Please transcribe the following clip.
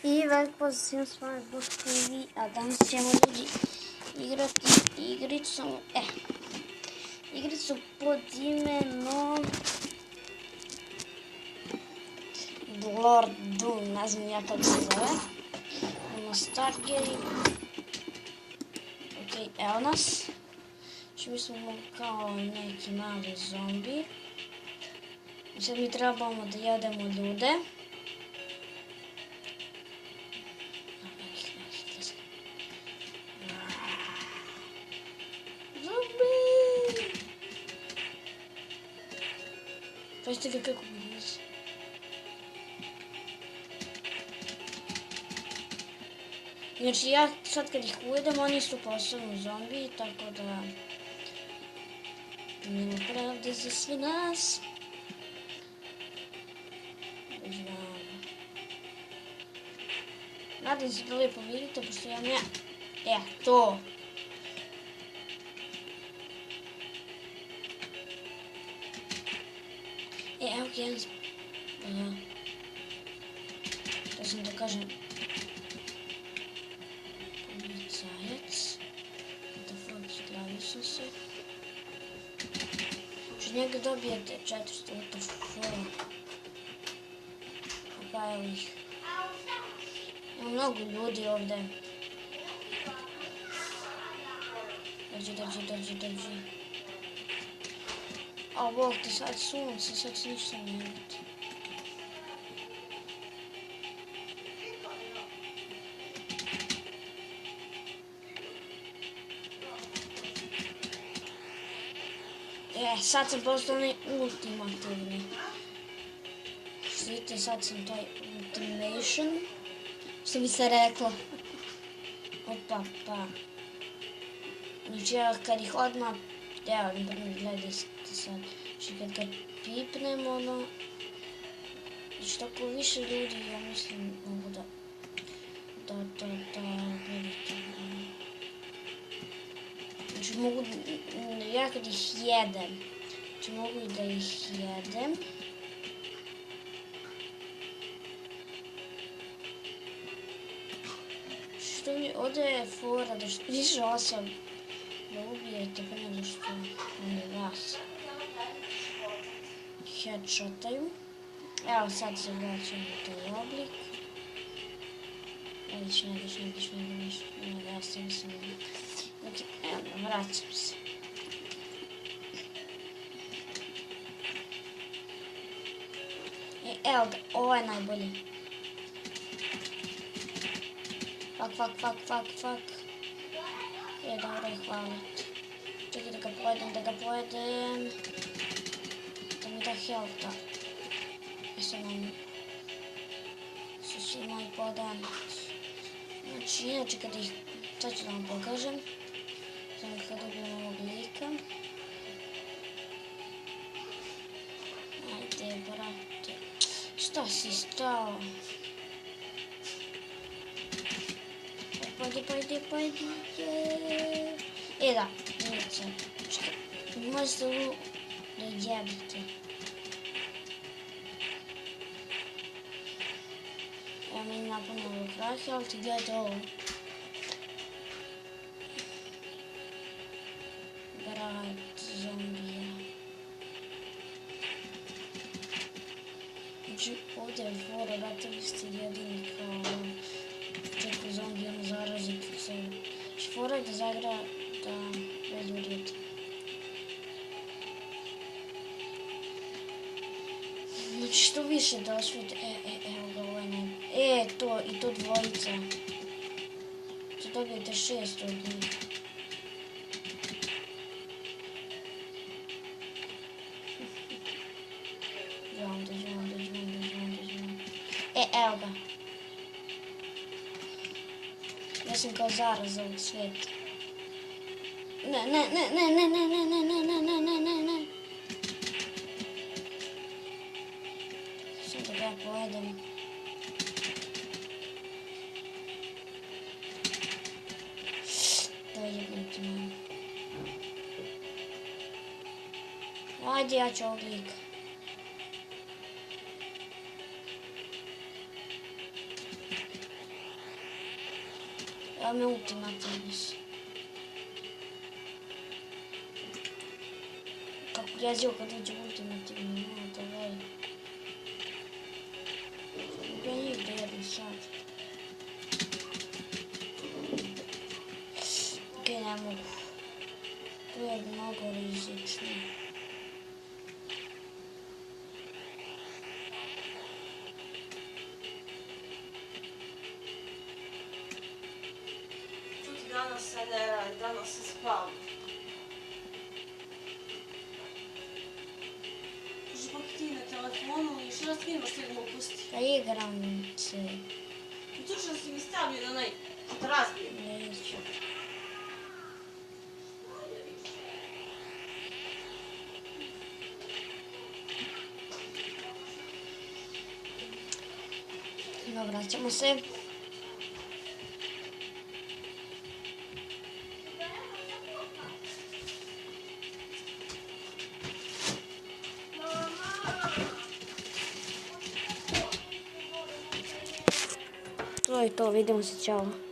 I velik pozdrav svima, s vama Boško TV, a danas ćemo ljudi igrati igricu pod imenom Lord Doom, ne znam ja kako se zove. Imamo Start Game. Ok, evo nas. Znači mi smo kao neki mali zombi. I sad mi trebamo da jedemo ljude. Pazite ga kako blizu. Znači ja sad kad ih ujedem, oni su posebno zombi, tako da nema pravde za sve nas. Nadam se da lijepo vidite, pošto ja ne... to! Evo jedan... To sam da kažem... Policajac. Da fuck, zglavio sam se. Znači njega dobijete 400, what the fuck. Pa evo ih. Ima mnogo ljudi ovdje. Dođi. A bog te sad sunce, sad se ništa ne vidi. Sad sam postao ultimativni. Vidite, sad sam taj ultimation. Što bi se reklo. Opa, pa. Znači ja kad ih odmah... Evo, na primjer, gledajte sad. Znači kad pipnem, ono... Znači tako više ljudi, ja mislim, mogu da... Gledajte. Znači mogu... Ja kad ih jedem. Znači mogu i da ih jedem. Što mi... Ovdje je fora da više osoba da ubijete pre nego što oni vas headshotaju. Evo sad se vraćam u taj oblik. Ne, ja sam mislim. Evo, vraćam se. Evo ga, ovo je najbolji. Fuck. Dobro je, hvala. Čekaj da ga pojedem. Da mi da health-a. Sad nam... Su svi moji podanici. Znači, inače kada ih... Sad ću da vam pokažem. Samo kada dobijem ovog lika. Ajde, brate. Šta si stao? Pojdi. Da, neće. Možete da jebite. Evo meni napunilo krahe, ali ti gledajte ovo. Brat zombija. Znači ovdje je fora, brate, vi ste jedini kao... Čekaj zombijom zaraziti se. Znači fora je da zagra da bezurite. Znači što više da osvijete, evo ga ovaj ne... to dvojica. To dobijete 6 od njih. Evo ga. Ja sam kao zaraz ovog svijeta. Ne. Sad da ga pojedem. Da jebim ti manu. Ajde, ja ću ovog lika. Evo me ultimativnis. Kako jezivo kad uđe ultimativni, no to veli. Ja njih da jedem sad. Okej, ne mogu. To je mnogo rizično. Danas se ne radi, danas se spava. Kaže, pak ti na telefonu i šta ti imaš te gluposti? Ja igram se. I tu što si mi stavio na onaj, što te razbijem. Neću. No, vraćamo se. To je to, vidimo se, čao.